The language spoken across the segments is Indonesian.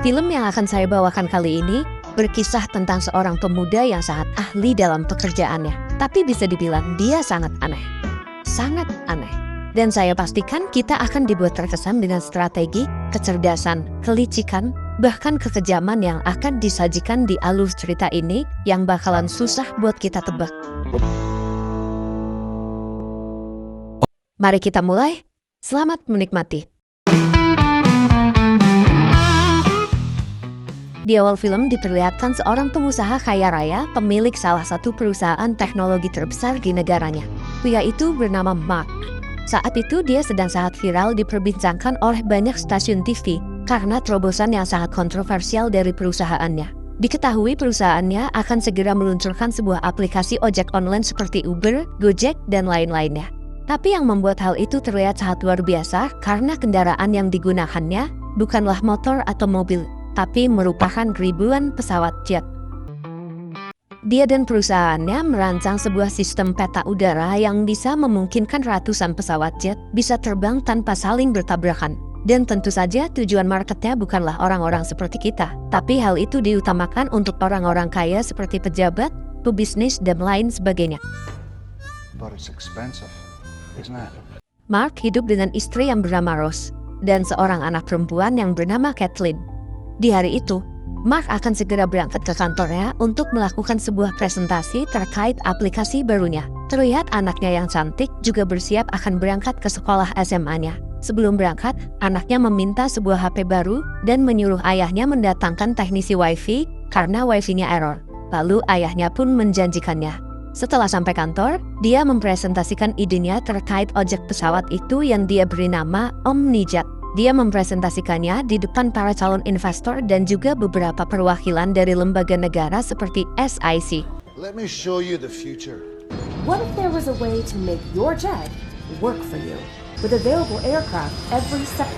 Film yang akan saya bawakan kali ini berkisah tentang seorang pemuda yang sangat ahli dalam pekerjaannya. Tapi bisa dibilang dia sangat aneh. Sangat aneh. Dan saya pastikan kita akan dibuat terkesan dengan strategi, kecerdasan, kelicikan, bahkan kekejaman yang akan disajikan di alur cerita ini yang bakalan susah buat kita tebak. Mari kita mulai. Selamat menikmati. Di awal film diperlihatkan seorang pengusaha kaya raya pemilik salah satu perusahaan teknologi terbesar di negaranya. Pria itu bernama Mark. Saat itu dia sedang sangat viral diperbincangkan oleh banyak stasiun TV karena terobosan yang sangat kontroversial dari perusahaannya. Diketahui perusahaannya akan segera meluncurkan sebuah aplikasi ojek online seperti Uber, Gojek, dan lain-lainnya. Tapi yang membuat hal itu terlihat sangat luar biasa karena kendaraan yang digunakannya bukanlah motor atau mobil, tapi merupakan ribuan pesawat jet. Dia dan perusahaannya merancang sebuah sistem peta udara yang bisa memungkinkan ratusan pesawat jet bisa terbang tanpa saling bertabrakan. Dan tentu saja tujuan marketnya bukanlah orang-orang seperti kita, tapi hal itu diutamakan untuk orang-orang kaya seperti pejabat, pebisnis, dan lain sebagainya. But it's expensive, isn't it? Mark hidup dengan istri yang bernama Rose dan seorang anak perempuan yang bernama Kathleen. Di hari itu, Mark akan segera berangkat ke kantornya untuk melakukan sebuah presentasi terkait aplikasi barunya. Terlihat anaknya yang cantik juga bersiap akan berangkat ke sekolah SMA-nya. Sebelum berangkat, anaknya meminta sebuah HP baru dan menyuruh ayahnya mendatangkan teknisi Wi-Fi karena Wi-Fi-nya error. Lalu ayahnya pun menjanjikannya. Setelah sampai kantor, dia mempresentasikan idenya terkait ojek pesawat itu yang dia beri nama OmniJet. Dia mempresentasikannya di depan para calon investor dan juga beberapa perwakilan dari lembaga negara seperti SIC. Let me show you the future. What if there was a way to make your jet work for you, with available aircraft every second?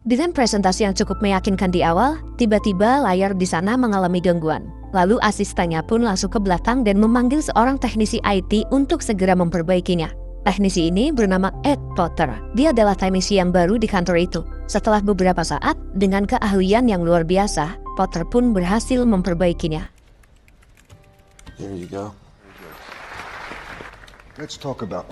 Dengan presentasi yang cukup meyakinkan di awal, tiba-tiba layar di sana mengalami gangguan. Lalu asistennya pun langsung ke belakang dan memanggil seorang teknisi IT untuk segera memperbaikinya. Teknisi ini bernama Ed Potter. Dia adalah teknisi yang baru di kantor itu. Setelah beberapa saat, dengan keahlian yang luar biasa, Potter pun berhasil memperbaikinya. Here you go. Let's talk about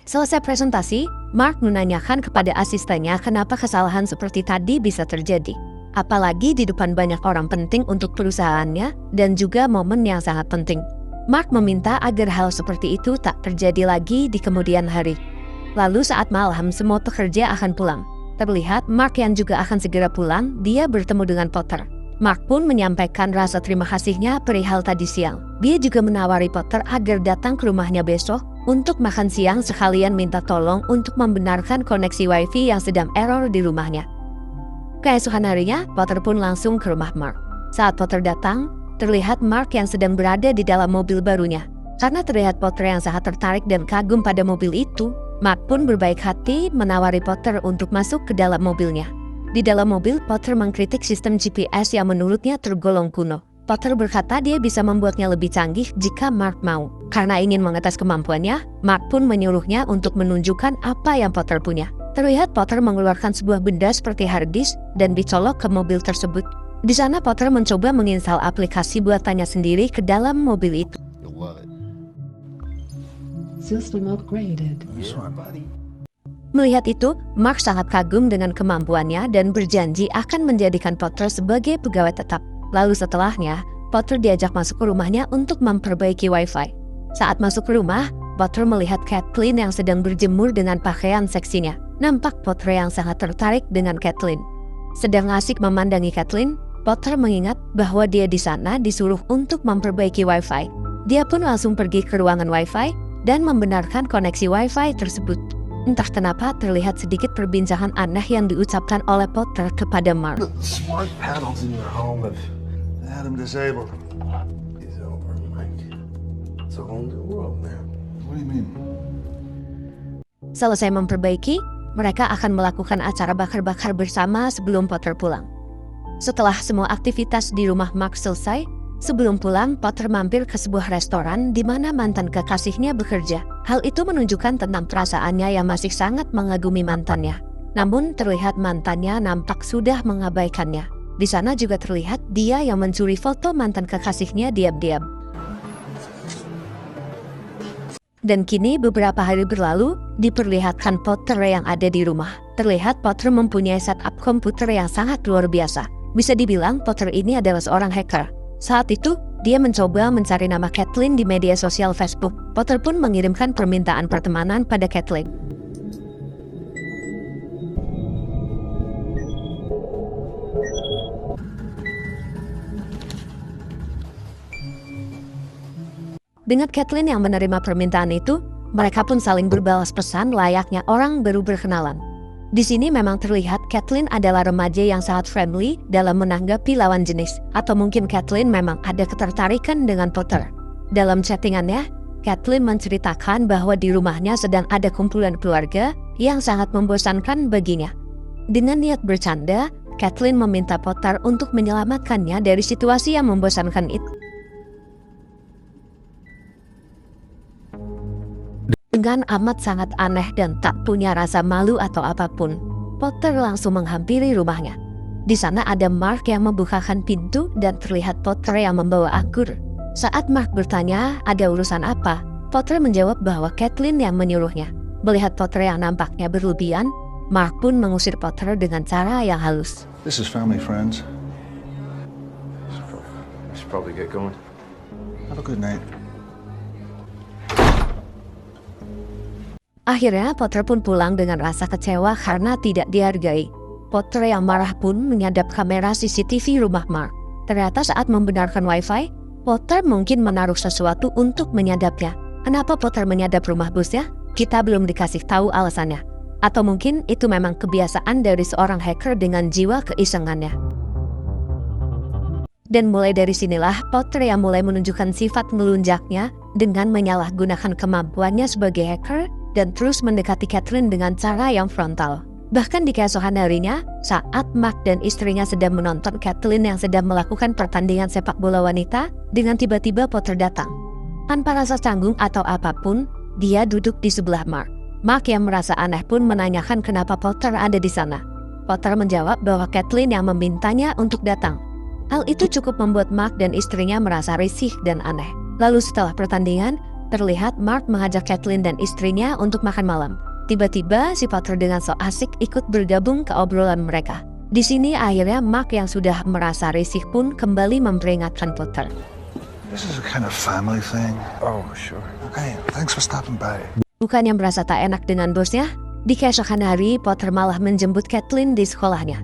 Selesai presentasi, Mark menanyakan kepada asistennya kenapa kesalahan seperti tadi bisa terjadi. Apalagi di depan banyak orang penting untuk perusahaannya dan juga momen yang sangat penting. Mark meminta agar hal seperti itu tak terjadi lagi di kemudian hari. Lalu saat malam semua pekerja akan pulang. Terlihat Mark yang juga akan segera pulang, dia bertemu dengan Potter. Mark pun menyampaikan rasa terima kasihnya perihal tadi siang. Dia juga menawari Potter agar datang ke rumahnya besok untuk makan siang sekalian minta tolong untuk membenarkan koneksi Wi-Fi yang sedang error di rumahnya. Keesokan harinya, Potter pun langsung ke rumah Mark. Saat Potter datang, terlihat Mark yang sedang berada di dalam mobil barunya. Karena terlihat Potter yang sangat tertarik dan kagum pada mobil itu, Mark pun berbaik hati menawari Potter untuk masuk ke dalam mobilnya. Di dalam mobil, Potter mengkritik sistem GPS yang menurutnya tergolong kuno. Potter berkata dia bisa membuatnya lebih canggih jika Mark mau. Karena ingin mengetes kemampuannya, Mark pun menyuruhnya untuk menunjukkan apa yang Potter punya. Terlihat Potter mengeluarkan sebuah benda seperti hard disk dan dicolok ke mobil tersebut. Di sana Potter mencoba menginstal aplikasi buatannya sendiri ke dalam mobil itu. System upgraded. Melihat itu, Mark sangat kagum dengan kemampuannya dan berjanji akan menjadikan Potter sebagai pegawai tetap. Lalu setelahnya, Potter diajak masuk ke rumahnya untuk memperbaiki Wi-Fi. Saat masuk ke rumah, Potter melihat Kathleen yang sedang berjemur dengan pakaian seksinya. Nampak Potter yang sangat tertarik dengan Kathleen. Sedang asik memandangi Kathleen, Potter mengingat bahwa dia di sana disuruh untuk memperbaiki Wi-Fi. Dia pun langsung pergi ke ruangan Wi-Fi dan membenarkan koneksi Wi-Fi tersebut. Entah kenapa terlihat sedikit perbincangan aneh yang diucapkan oleh Potter kepada Mark. The smart panels in your home have had them disabled. It's over, Mike. It's a whole new world, man. What do you mean? Selesai memperbaiki, mereka akan melakukan acara bakar-bakar bersama sebelum Potter pulang. Setelah semua aktivitas di rumah Mark selesai, sebelum pulang Potter mampir ke sebuah restoran di mana mantan kekasihnya bekerja. Hal itu menunjukkan tentang perasaannya yang masih sangat mengagumi mantannya. Namun terlihat mantannya nampak sudah mengabaikannya. Di sana juga terlihat dia yang mencuri foto mantan kekasihnya diam-diam. Dan kini beberapa hari berlalu, diperlihatkan Potter yang ada di rumah. Terlihat Potter mempunyai setup komputer yang sangat luar biasa. Bisa dibilang Potter ini adalah seorang hacker. Saat itu, dia mencoba mencari nama Caitlin di media sosial Facebook. Potter pun mengirimkan permintaan pertemanan pada Caitlin. Dengan Caitlin yang menerima permintaan itu, mereka pun saling berbalas pesan layaknya orang baru berkenalan. Di sini memang terlihat Caitlin adalah remaja yang sangat friendly dalam menanggapi lawan jenis, atau mungkin Caitlin memang ada ketertarikan dengan Potter. Dalam chattingannya, Caitlin menceritakan bahwa di rumahnya sedang ada kumpulan keluarga yang sangat membosankan baginya. Dengan niat bercanda, Caitlin meminta Potter untuk menyelamatkannya dari situasi yang membosankan itu. Dengan amat sangat aneh dan tak punya rasa malu atau apapun, Potter langsung menghampiri rumahnya. Di sana ada Mark yang membukakan pintu dan terlihat Potter yang membawa anggur. Saat Mark bertanya ada urusan apa, Potter menjawab bahwa Caitlin yang menyuruhnya. Melihat Potter yang nampaknya berlebihan, Mark pun mengusir Potter dengan cara yang halus. This is family, friends. I should probably get going. Have a good night. Akhirnya Potter pun pulang dengan rasa kecewa karena tidak dihargai. Potter yang marah pun menyadap kamera CCTV rumah Mark. Ternyata saat membenarkan wifi, Potter mungkin menaruh sesuatu untuk menyadapnya. Kenapa Potter menyadap rumah bosnya? Kita belum dikasih tahu alasannya. Atau mungkin itu memang kebiasaan dari seorang hacker dengan jiwa keisengannya. Dan mulai dari sinilah Potter yang mulai menunjukkan sifat melunjaknya dengan menyalahgunakan kemampuannya sebagai hacker dan terus mendekati Caitlin dengan cara yang frontal. Bahkan di keesokan harinya, saat Mark dan istrinya sedang menonton Caitlin yang sedang melakukan pertandingan sepak bola wanita, dengan tiba-tiba Potter datang. Tanpa rasa canggung atau apapun, dia duduk di sebelah Mark. Mark yang merasa aneh pun menanyakan kenapa Potter ada di sana. Potter menjawab bahwa Caitlin yang memintanya untuk datang. Hal itu cukup membuat Mark dan istrinya merasa risih dan aneh. Lalu setelah pertandingan, terlihat Mark mengajak Caitlin dan istrinya untuk makan malam. Tiba-tiba si Potter dengan sok asik ikut bergabung ke obrolan mereka. Di sini akhirnya Mark yang sudah merasa risih pun kembali memperingatkan Potter. This is a kind of family thing. Oh, sure. Okay, thanks for stopping by. Bukannya merasa tak enak dengan bosnya, di keesokan hari Potter malah menjemput Caitlin di sekolahnya.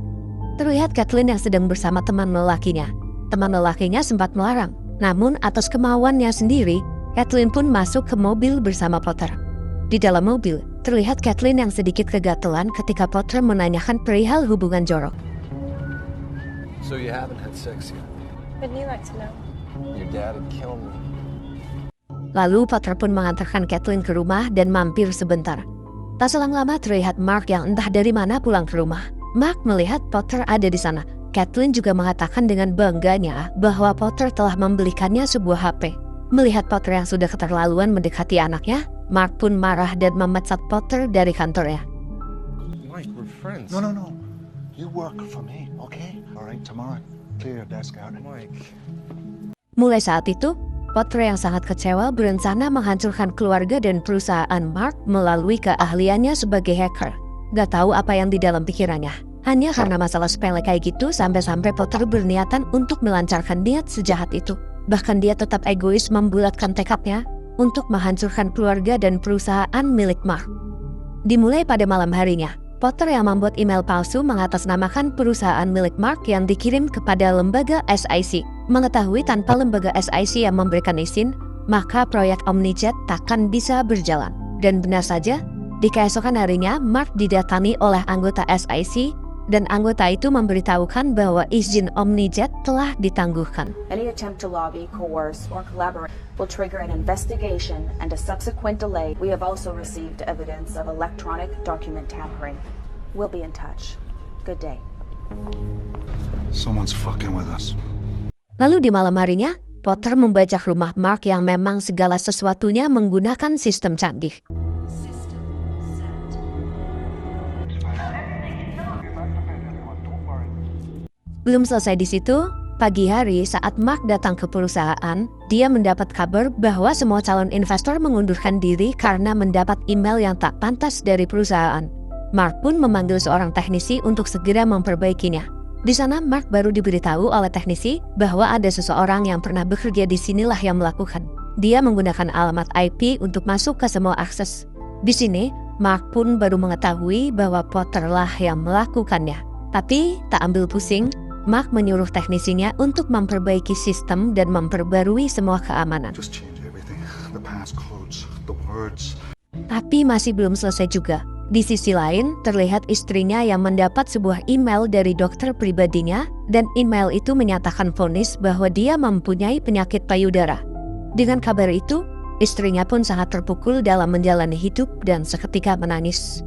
Terlihat Caitlin yang sedang bersama teman lelakinya. Teman lelakinya sempat melarang, namun atas kemauannya sendiri, Caitlin pun masuk ke mobil bersama Potter. Di dalam mobil, terlihat Caitlin yang sedikit kegatelan ketika Potter menanyakan perihal hubungan jorok. So you haven't had sex yet? Wouldn't you like to know? Your dad would kill me. Lalu Potter pun mengantarkan Caitlin ke rumah dan mampir sebentar. Tak selang lama terlihat Mark yang entah dari mana pulang ke rumah. Mark melihat Potter ada di sana. Caitlin juga mengatakan dengan bangganya bahwa Potter telah membelikannya sebuah HP. Melihat Potter yang sudah keterlaluan mendekati anaknya, Mark pun marah dan memecat Potter dari kantornya. Mike, we're friends. No. You work for me, okay? All right, tomorrow, clear your desk out. Mike. Mulai saat itu, Potter yang sangat kecewa berencana menghancurkan keluarga dan perusahaan Mark melalui keahliannya sebagai hacker. Gak tahu apa yang di dalam pikirannya. Hanya karena masalah sepele kayak gitu sampai-sampai Potter berniatan untuk melancarkan niat sejahat itu. Bahkan dia tetap egois membulatkan tekadnya untuk menghancurkan keluarga dan perusahaan milik Mark. Dimulai pada malam harinya, Potter yang membuat email palsu mengatasnamakan perusahaan milik Mark yang dikirim kepada lembaga SIC. Mengetahui tanpa lembaga SIC yang memberikan izin, maka proyek Omnijet takkan bisa berjalan. Dan benar saja, di keesokan harinya Mark didatangi oleh anggota SIC dan anggota itu memberitahukan bahwa izin Omnijet telah ditangguhkan. Any attempt to lobby, coerce, or collaborate will trigger an investigation and a subsequent delay. We have also received evidence of electronic document tampering. We'll be in touch. Good day. Someone's fucking with us. Lalu di malam harinya, Potter membajak rumah Mark yang memang segala sesuatunya menggunakan sistem canggih. Belum selesai di situ, pagi hari saat Mark datang ke perusahaan, dia mendapat kabar bahwa semua calon investor mengundurkan diri karena mendapat email yang tak pantas dari perusahaan. Mark pun memanggil seorang teknisi untuk segera memperbaikinya. Di sana Mark baru diberitahu oleh teknisi bahwa ada seseorang yang pernah bekerja di sinilah yang melakukan. Dia menggunakan alamat IP untuk masuk ke semua akses. Di sini, Mark pun baru mengetahui bahwa Potter lah yang melakukannya. Tapi tak ambil pusing, Mark menyuruh teknisinya untuk memperbaiki sistem dan memperbarui semua keamanan. Just change everything. The passcodes, the words. Tapi masih belum selesai juga. Di sisi lain, terlihat istrinya yang mendapat sebuah email dari dokter pribadinya, dan email itu menyatakan vonis bahwa dia mempunyai penyakit payudara. Dengan kabar itu, istrinya pun sangat terpukul dalam menjalani hidup dan seketika menangis.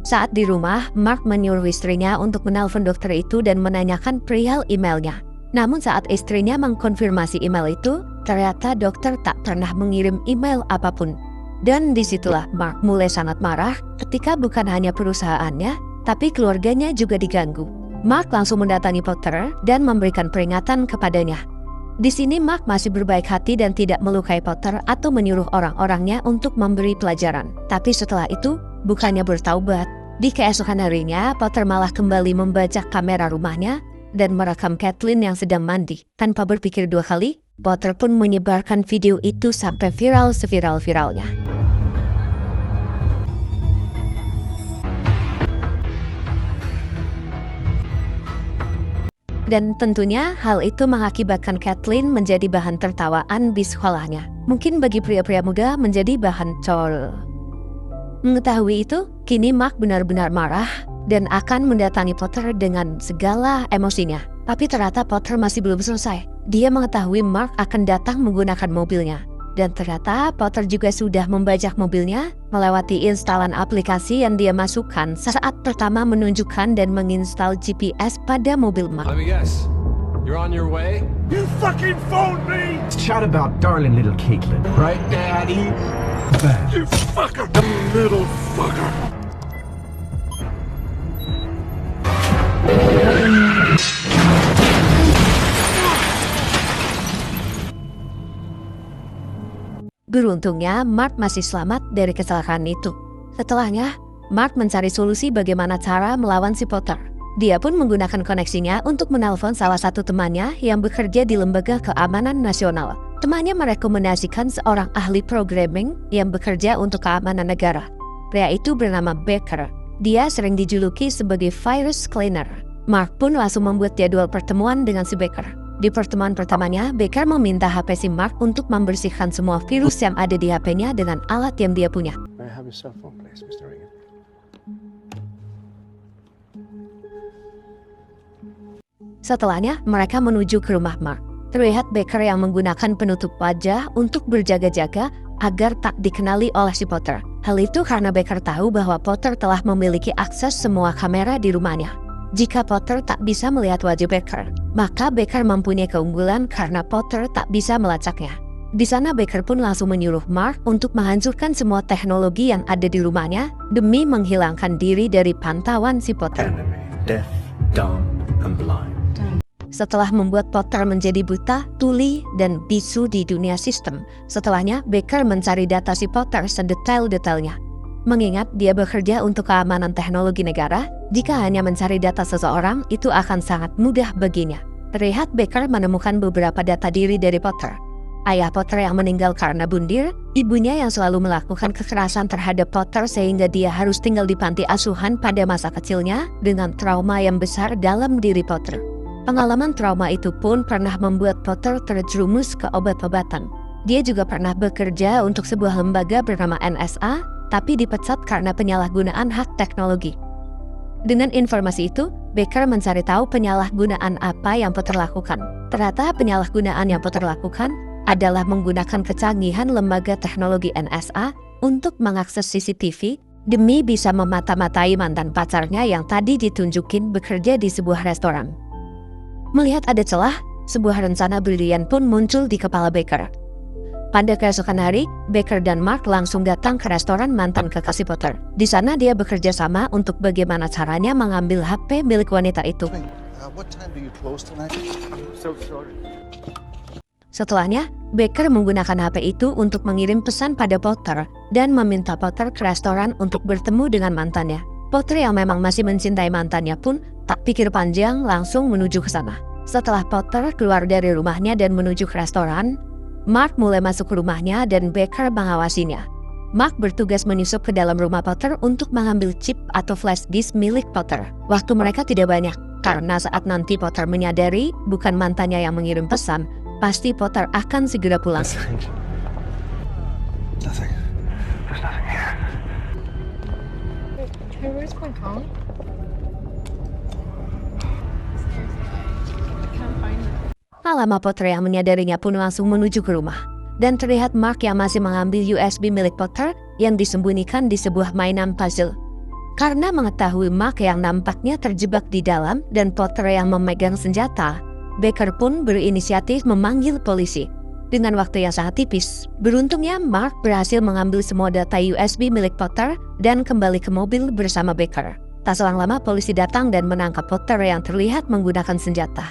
Saat di rumah, Mark menyuruh istrinya untuk menelpon dokter itu dan menanyakan perihal emailnya. Namun saat istrinya mengkonfirmasi email itu, ternyata dokter tak pernah mengirim email apapun. Dan disitulah Mark mulai sangat marah ketika bukan hanya perusahaannya, tapi keluarganya juga diganggu. Mark langsung mendatangi Potter dan memberikan peringatan kepadanya. Di sini Mark masih berbaik hati dan tidak melukai Potter atau menyuruh orang-orangnya untuk memberi pelajaran. Tapi setelah itu, bukannya bertaubat. Di keesokan harinya, Potter malah kembali membajak kamera rumahnya dan merekam Kathleen yang sedang mandi. Tanpa berpikir dua kali, Potter pun menyebarkan video itu sampai viral seviral-viralnya. Dan tentunya hal itu mengakibatkan Kathleen menjadi bahan tertawaan di sekolahnya. Mungkin bagi pria-pria muda menjadi bahan col. Mengetahui itu, kini Mark benar-benar marah dan akan mendatangi Potter dengan segala emosinya. Tapi ternyata Potter masih belum selesai. Dia mengetahui Mark akan datang menggunakan mobilnya. Dan ternyata Potter juga sudah membajak mobilnya melewati instalan aplikasi yang dia masukkan saat pertama menunjukkan dan menginstal GPS pada mobil Mark. Let me guess. You're on your way? You fucking phoned me! Chat about darling little Caitlin, right, Daddy? You fucker! Little fucker! Beruntungnya, Mark masih selamat dari kecelakaan itu. Setelahnya, Mark mencari solusi bagaimana cara melawan si Potter. Dia pun menggunakan koneksinya untuk menelpon salah satu temannya yang bekerja di Lembaga Keamanan Nasional. Temannya merekomendasikan seorang ahli programming yang bekerja untuk keamanan negara. Pria itu bernama Baker. Dia sering dijuluki sebagai virus cleaner. Mark pun langsung membuat jadwal pertemuan dengan si Baker. Di pertemuan pertamanya, Baker meminta HP si Mark untuk membersihkan semua virus yang ada di HP-nya dengan alat yang dia punya. May I have your cell phone, please, Mr. Regan? Setelahnya, mereka menuju ke rumah Mark. Terlihat Baker yang menggunakan penutup wajah untuk berjaga-jaga agar tak dikenali oleh si Potter. Hal itu karena Baker tahu bahwa Potter telah memiliki akses semua kamera di rumahnya. Jika Potter tak bisa melihat wajah Baker, maka Baker mempunyai keunggulan karena Potter tak bisa melacaknya. Di sana Baker pun langsung menyuruh Mark untuk menghancurkan semua teknologi yang ada di rumahnya demi menghilangkan diri dari pantauan si Potter. Enemy, deaf, dumb, and blind. Setelah membuat Potter menjadi buta, tuli, dan bisu di dunia sistem, setelahnya Baker mencari data si Potter sedetail-detailnya. Mengingat dia bekerja untuk keamanan teknologi negara, jika hanya mencari data seseorang, itu akan sangat mudah baginya. Terlihat Baker menemukan beberapa data diri dari Potter. Ayah Potter yang meninggal karena bundir, ibunya yang selalu melakukan kekerasan terhadap Potter sehingga dia harus tinggal di panti asuhan pada masa kecilnya dengan trauma yang besar dalam diri Potter. Pengalaman trauma itu pun pernah membuat Potter terjerumus ke obat-obatan. Dia juga pernah bekerja untuk sebuah lembaga bernama NSA, tapi dipecat karena penyalahgunaan hak teknologi. Dengan informasi itu, Baker mencari tahu penyalahgunaan apa yang Potter lakukan. Ternyata penyalahgunaan yang Potter lakukan adalah menggunakan kecanggihan lembaga teknologi NSA untuk mengakses CCTV demi bisa memata-matai mantan pacarnya yang tadi ditunjukin bekerja di sebuah restoran. Melihat ada celah, sebuah rencana brilian pun muncul di kepala Baker. Pada keesokan hari, Baker dan Mark langsung datang ke restoran mantan kekasih Potter. Di sana dia bekerja sama untuk bagaimana caranya mengambil HP milik wanita itu. What time do you close tonight? So sorry. Setelahnya, Baker menggunakan HP itu untuk mengirim pesan pada Potter dan meminta Potter ke restoran untuk bertemu dengan mantannya. Potter yang memang masih mencintai mantannya pun tak pikir panjang langsung menuju ke sana. Setelah Potter keluar dari rumahnya dan menuju ke restoran, Mark mulai masuk ke rumahnya dan Baker mengawasinya. Mark bertugas menyusup ke dalam rumah Potter untuk mengambil chip atau flash disk milik Potter. Waktu mereka tidak banyak, karena saat nanti Potter menyadari bukan mantannya yang mengirim pesan, pasti Potter akan segera pulang. Nothing. There's nothing here. Where's my phone? I can't find it. Tak lama Potter yang menyadarinya pun langsung menuju ke rumah. Dan terlihat Mark yang masih mengambil USB milik Potter yang disembunyikan di sebuah mainan puzzle. Karena mengetahui Mark yang nampaknya terjebak di dalam dan Potter yang memegang senjata, Baker pun berinisiatif memanggil polisi. Dengan waktu yang sangat tipis, beruntungnya Mark berhasil mengambil semua data USB milik Potter dan kembali ke mobil bersama Baker. Tak selang lama polisi datang dan menangkap Potter yang terlihat menggunakan senjata.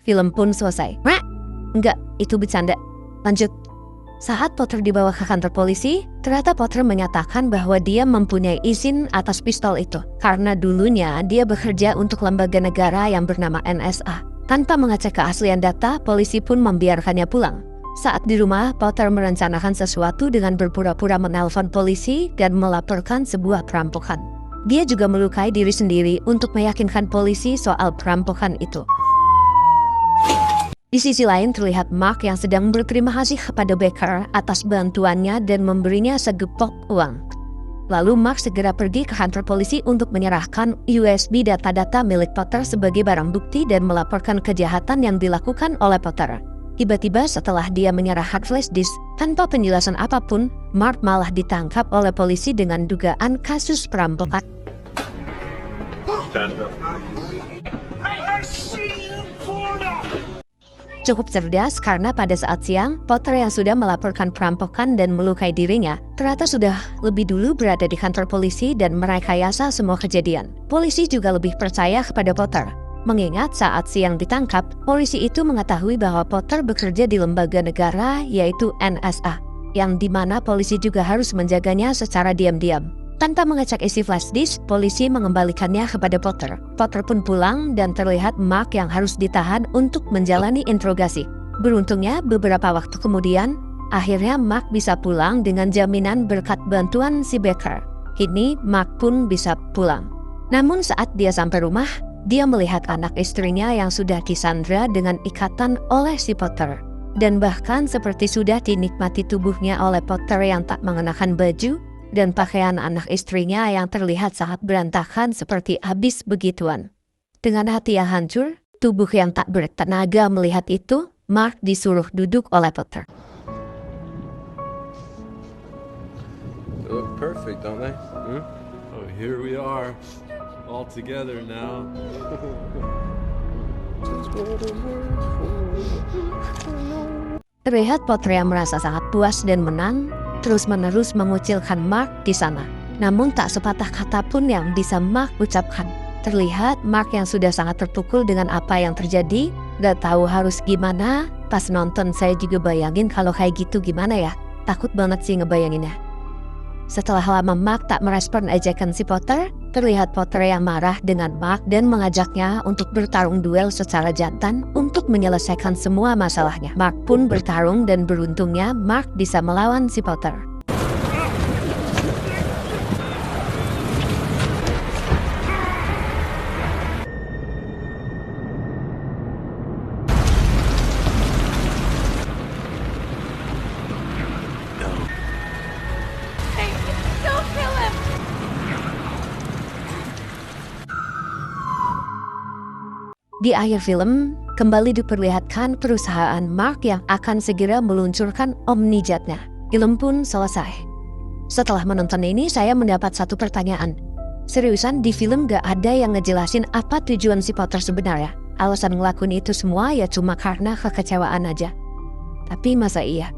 Film pun selesai. Enggak, itu bercanda. Lanjut. Saat Potter dibawa ke kantor polisi, ternyata Potter menyatakan bahwa dia mempunyai izin atas pistol itu. Karena dulunya dia bekerja untuk lembaga negara yang bernama NSA. Tanpa mengecek keaslian data, polisi pun membiarkannya pulang. Saat di rumah, Potter merencanakan sesuatu dengan berpura-pura menelpon polisi dan melaporkan sebuah perampokan. Dia juga melukai diri sendiri untuk meyakinkan polisi soal perampokan itu. Di sisi lain terlihat Mark yang sedang berterima kasih kepada Baker atas bantuannya dan memberinya segepok uang. Lalu Mark segera pergi ke kantor polisi untuk menyerahkan USB data-data milik Potter sebagai barang bukti dan melaporkan kejahatan yang dilakukan oleh Potter. Tiba-tiba setelah dia menyerahkan flash disk, tanpa penjelasan apapun, Mark malah ditangkap oleh polisi dengan dugaan kasus perampokan. Cukup cerdas karena pada saat siang, Potter yang sudah melaporkan perampokan dan melukai dirinya, ternyata sudah lebih dulu berada di kantor polisi dan merekayasa semua kejadian. Polisi juga lebih percaya kepada Potter. Mengingat saat siang ditangkap, polisi itu mengetahui bahwa Potter bekerja di lembaga negara yaitu NSA, yang dimana polisi juga harus menjaganya secara diam-diam. Tanpa mengecek isi flash disk, polisi mengembalikannya kepada Potter. Potter pun pulang dan terlihat Mark yang harus ditahan untuk menjalani interogasi. Beruntungnya, beberapa waktu kemudian, akhirnya Mark bisa pulang dengan jaminan berkat bantuan si Baker. Kini, Mark pun bisa pulang. Namun saat dia sampai rumah, dia melihat anak istrinya yang sudah disandra dengan ikatan oleh si Potter. Dan bahkan seperti sudah dinikmati tubuhnya oleh Potter yang tak mengenakan baju, dan pakaian anak istrinya yang terlihat sangat berantakan seperti habis begituan. Dengan hati yang hancur, tubuh yang tak bertenaga melihat itu, Mark disuruh duduk oleh Potter. They look perfect, don't they? Oh, here we are, all together now. Terlihat Potter yang merasa sangat puas dan menang, terus-menerus mengucilkan Mark di sana. Namun tak sepatah kata pun yang bisa Mark ucapkan. Terlihat Mark yang sudah sangat terpukul dengan apa yang terjadi, gak tahu harus gimana. Pas nonton saya juga bayangin kalau kayak gitu gimana ya. Takut banget sih ngebayanginnya. Setelah lama Mark tak merespon ajakan si Potter, terlihat Potter yang marah dengan Mark dan mengajaknya untuk bertarung duel secara jantan untuk menyelesaikan semua masalahnya. Mark pun bertarung dan beruntungnya Mark bisa melawan si Potter. Di akhir film, kembali diperlihatkan perusahaan Mark yang akan segera meluncurkan Omnijetnya. Film pun selesai. Setelah menonton ini, saya mendapat satu pertanyaan. Seriusan di film gak ada yang ngejelasin apa tujuan si Potter sebenarnya? Alasan ngelakuin itu semua ya cuma karena kekecewaan aja. Tapi masa iya?